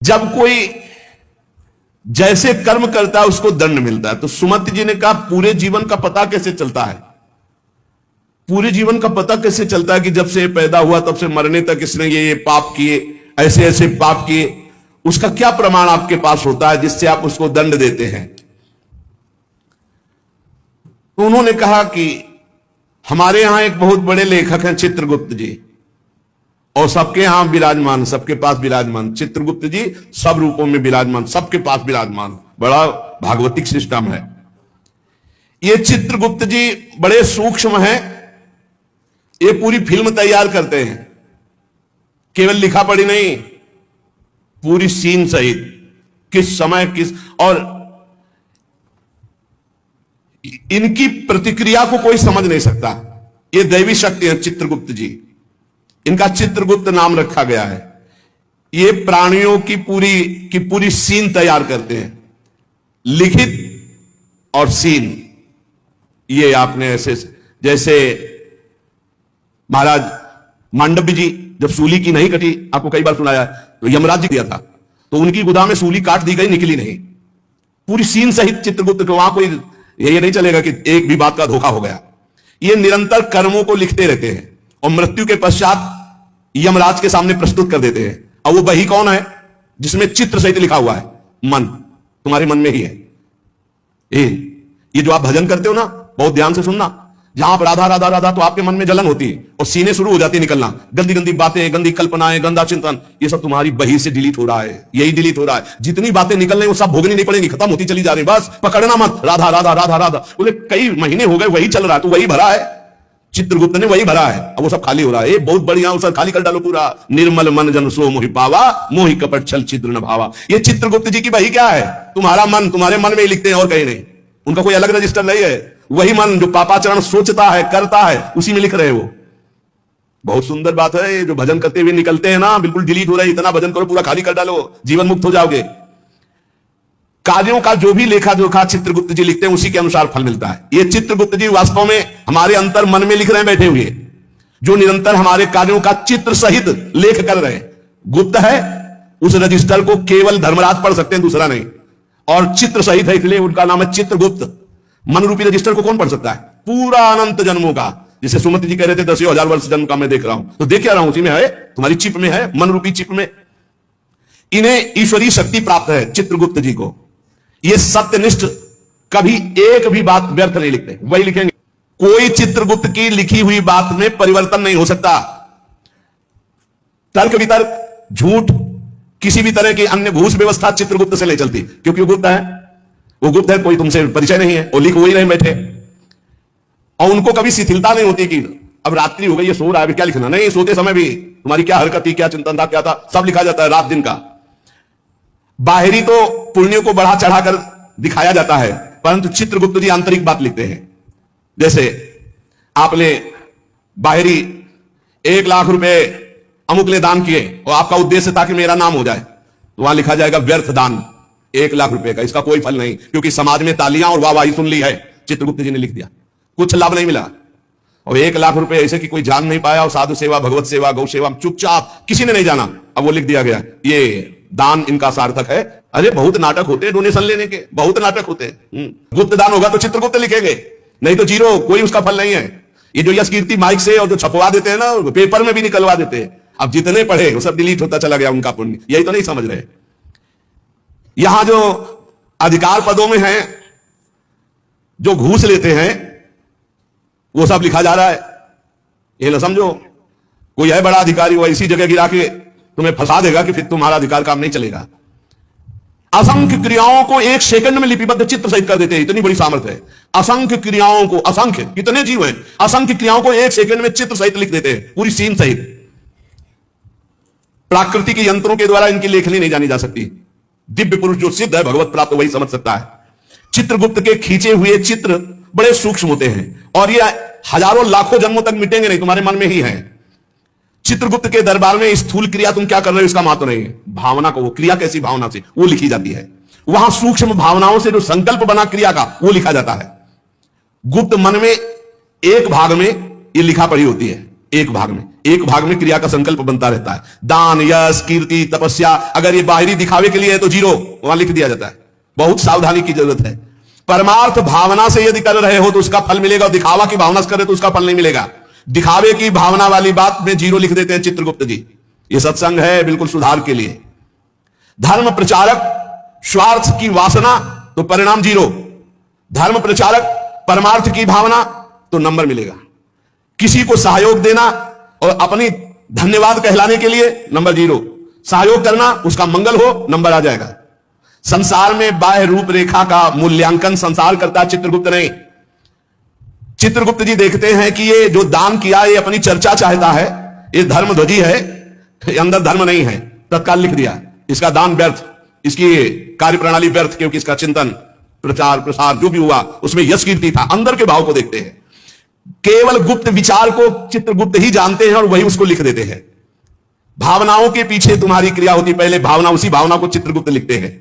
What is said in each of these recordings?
जब कोई जैसे कर्म करता है उसको दंड मिलता है। तो सुमति जी ने कहा पूरे जीवन का पता कैसे चलता है? पूरे जीवन का पता कैसे चलता है कि जब से पैदा हुआ तब से मरने तक इसने ये पाप किए, ऐसे ऐसे पाप किए, उसका क्या प्रमाण आपके पास होता है जिससे आप उसको दंड देते हैं? तो उन्होंने कहा कि हमारे यहां एक बहुत बड़े लेखक हैं चित्रगुप्त जी, और सबके यहां विराजमान, सबके पास विराजमान। चित्रगुप्त जी सब रूपों में विराजमान, सबके पास विराजमान। बड़ा भागवतिक सिस्टम है। ये चित्रगुप्त जी बड़े सूक्ष्म हैं। ये पूरी फिल्म तैयार करते हैं, केवल लिखा पढ़ी नहीं, पूरी सीन सहित, किस समय किस, और इनकी प्रतिक्रिया को कोई समझ नहीं सकता। ये दैवी शक्ति है चित्रगुप्त जी। इनका चित्रगुप्त नाम रखा गया है। ये प्राणियों की पूरी सीन तैयार करते हैं, लिखित और सीन। ये आपने ऐसे, जैसे महाराज मांडव्य जी जब सूली की नहीं कटी, आपको कई बार सुनाया है, तो यमराज जी दिया था, तो उनकी गुदा में सूली काट दी गई, निकली नहीं। पूरी सीन सहित चित्रगुप्त को, वहां कोई ये नहीं चलेगा कि एक भी बात का धोखा हो गया। ये निरंतर कर्मों को लिखते रहते हैं और मृत्यु के पश्चात यमराज के सामने प्रस्तुत कर देते हैं। और वो वही कौन है जिसमें चित्र सहित लिखा हुआ है? मन, तुम्हारे मन में ही है। ये जो आप भजन करते हो ना, बहुत ध्यान से सुनना, जहां पर राधा राधा राधा तो आपके मन में जलन होती है और सीने शुरू हो जाती है निकलना, गंदी गंदी बातें, गंदी कल्पनाएं, गंदा चिंतन, ये सब तुम्हारी बही से डिलीट हो रहा है। यही डिलीट हो रहा है। जितनी बातें निकल रही वो सब भोगनी नहीं पड़ेंगी, खत्म होती चली जा रही। बस पकड़ना मत, राधा राधा राधा राधा। बोले कई महीने हो गए वही चल रहा है, तो वही भरा है, चित्रगुप्त ने वही भरा है। अब वो सब खाली हो रहा है। ये बहुत बढ़िया, उसे खाली कर डालो पूरा। निर्मल मन जन सो मोहि पावा, मोहि कपट छल छिद्र न भावा। ये चित्रगुप्त जी की वही क्या है? तुम्हारा मन, तुम्हारे मन में ही लिखते हैं और कहीं नहीं। उनका कोई अलग रजिस्टर नहीं है। वही मन जो पापाचरण सोचता है, करता है, उसी में लिख रहे हो। बहुत सुंदर बात है। ये जो भजन करते हुए निकलते हैं ना, बिल्कुल डिलीट हो रहा है। इतना भजन करो, पूरा खाली कर डालो, जीवन मुक्त हो जाओगे। कार्यों का जो भी लेखा जोखा चित्रगुप्त जी लिखते हैं, उसी के अनुसार फल मिलता है। ये चित्रगुप्त जी वास्तव में हमारे अंतर मन में लिख रहे हैं बैठे हुए, जो निरंतर हमारे कार्यों का चित्र सहित लेख कर रहे हैं। गुप्त है, उस रजिस्टर को केवल धर्मराज पढ़ सकते हैं, दूसरा नहीं। और चित्र सहित है, इसलिए उनका नाम है चित्रगुप्त। मन रूपी रजिस्टर को कौन पढ़ सकता है? पूरा अनंत जन्मों का, जिसे सुमति जी कह रहे थे 10,000 वर्ष जन्म का मैं देख रहा हूं, तो देख क्या रहा हूं, उसी में है, तुम्हारी चिप में है, मन रूपी चिप में। इन्हें ईश्वरीय शक्ति प्राप्त है चित्रगुप्त जी को। ये सत्यनिष्ठ, कभी एक भी बात व्यर्थ नहीं लिखते, वही लिखेंगे। कोई चित्रगुप्त की लिखी हुई बात में परिवर्तन नहीं हो सकता। तर्क वितर्क, झूठ, किसी भी तरह की अन्य घूस व्यवस्था चित्रगुप्त से नहीं चलती, क्योंकि वो गुप्त है। वो गुप्त है, कोई तुमसे परिचय नहीं है, वो लिख वही रहे बैठे। और उनको कभी शिथिलता नहीं होती कि अब रात्रि हो गई, ये सो रहा है, क्या लिखना? नहीं, सोते समय भी तुम्हारी क्या हरकत थी, क्या चिंतन था, क्या था, सब लिखा जाता है रात दिन का। बाहरी तो पुण्यों को बढ़ा चढ़ाकर दिखाया जाता है, परंतु चित्रगुप्त जी आंतरिक बात लिखते हैं। जैसे आपने बाहरी 1 लाख रुपए अमुक ने दान किए और आपका उद्देश्य था कि मेरा नाम हो जाए, तो वहां लिखा जाएगा व्यर्थ दान, 1 लाख रुपए का, इसका कोई फल नहीं, क्योंकि समाज में तालियां और वाहवाही सुन ली है। चित्रगुप्त जी ने लिख दिया, कुछ लाभ नहीं मिला। और 1 लाख रुपए ऐसे कि कोई जान नहीं पाया, और साधु सेवा, भगवत सेवा, गौ सेवा, चुपचाप, किसी ने नहीं जाना। अब वो लिख दिया गया, ये दान इनका सार्थक है। अरे बहुत नाटक होते हैं डोनेशन लेने के, बहुत नाटक होते हैं। गुप्त दान होगा तो चित्रगुप्त लिखेंगे, नहीं तो जीरो, कोई उसका फल नहीं है। ये जो यश कीर्ति माइक से और जो छपवा देते हैं ना, पेपर में भी निकलवा देते हैं, अब जितने पढ़े वो सब डिलीट होता चला गया उनका पुण्य। यही तो नहीं समझ रहे। यहां जो अधिकार पदों में हैं, जो घूस लेते हैं, वो सब लिखा जा रहा है। ये ना समझो कोई है बड़ा अधिकारी, वो इसी जगह गिरा के तुम्हें फंसा देगा कि फिर तुम्हारा अधिकार काम नहीं चलेगा। असंख्य क्रियाओं को 1 सेकंड में लिपिबद्ध चित्र सहित कर देते हैं, इतनी बड़ी सामर्थ्य है। असंख्य क्रियाओं को, असंख्य कितने जीव हैं, असंख्य क्रियाओं को 1 सेकंड में चित्र सहित लिख देते हैं, पूरी सीन सहित। प्राकृतिक यंत्रों के द्वारा इनकी लेखनी नहीं जानी जा सकती। दिव्य पुरुष जो सिद्ध है, भगवत प्राप्त, वही समझ सकता है। चित्रगुप्त के खींचे हुए चित्र बड़े सूक्ष्म होते हैं और ये हजारों लाखों जन्मों तक मिटेंगे नहीं, तुम्हारे मन में ही है। चित्रगुप्त के दरबार में स्थूल क्रिया तुम क्या कर रहे हो इसका महत्व नहीं है, भावना को, वो क्रिया कैसी भावना से वो लिखी जाती है। वहां सूक्ष्म भावनाओं से जो संकल्प बना क्रिया का, वो लिखा जाता है। गुप्त मन में एक भाग में ये लिखा पड़ी होती है, एक भाग में क्रिया का संकल्प बनता रहता है। दान, यश, कीर्ति, तपस्या, अगर ये बाहरी दिखावे के लिए है तो 0 वहां लिख दिया जाता है। बहुत सावधानी की जरूरत है। परमार्थ भावना से यदि कर रहे हो तो उसका फल मिलेगा, और दिखावा की भावना से करे तो उसका फल नहीं मिलेगा। दिखावे की भावना वाली बात में 0 लिख देते हैं चित्रगुप्त जी। ये सत्संग है बिल्कुल सुधार के लिए। धर्म प्रचारक स्वार्थ की वासना तो परिणाम 0। धर्म प्रचारक परमार्थ की भावना तो नंबर मिलेगा। किसी को सहयोग देना और अपनी धन्यवाद कहलाने के लिए नंबर 0। सहयोग करना, उसका मंगल हो, नंबर आ जाएगा। संसार में बाह्य रूपरेखा का मूल्यांकन संसार करता है, चित्रगुप्त नहीं। चित्रगुप्त जी देखते हैं कि ये जो दान किया ये अपनी चर्चा चाहता है, ये धर्मध्वजी है, ये अंदर धर्म नहीं है, तत्काल लिख दिया इसका दान व्यर्थ, इसकी कार्यप्रणाली व्यर्थ, क्योंकि इसका चिंतन, प्रचार, प्रसार जो भी हुआ उसमें यश कीर्ति था। अंदर के भाव को देखते हैं। केवल गुप्त विचार को चित्रगुप्त ही जानते हैं और वही उसको लिख देते हैं। भावनाओं के पीछे तुम्हारी क्रिया होती, पहले भावना, उसी भावना को चित्रगुप्त लिखते हैं।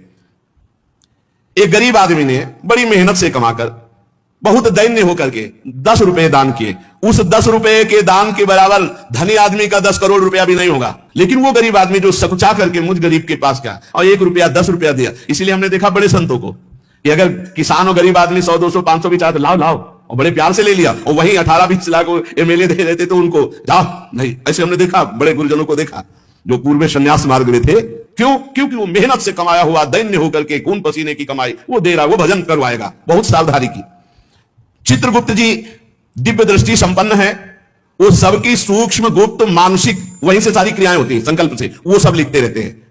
एक गरीब आदमी ने बड़ी मेहनत से कमाकर, बहुत दैन्य होकर के 10 रुपए दान किए। उस 10 रुपए के दान के बराबर धनी आदमी का 10 करोड़ रुपया भी नहीं होगा। लेकिन वो गरीब आदमी जो सकुचा करके मुझ गरीब के पास गया और 1 रुपया 10 रुपया दिया। इसीलिए हमने देखा बड़े संतों को कि अगर किसान और गरीब आदमी 100, 200, 500 भी चाहे तो लाओ लाओ, और बड़े प्यार से ले लिया, और वहीं 18-20 लाख एमएलए दे देते तो उनको जाओ नहीं। ऐसे हमने देखा, बड़े गुरुजनों को देखा जो पूर्व संन्यास मार्ग में थे। क्यों? क्योंकि वो मेहनत से कमाया हुआ, दैन्य होकर के खून पसीने की कमाई वो दे रहा, वो भजन करवाएगा। बहुत सावधानी की। चित्रगुप्त जी दिव्य दृष्टि संपन्न है। वो सबकी सूक्ष्म, गुप्त, मानसिक, वहीं से सारी क्रियाएं होती हैं, संकल्प से वो सब लिखते रहते हैं।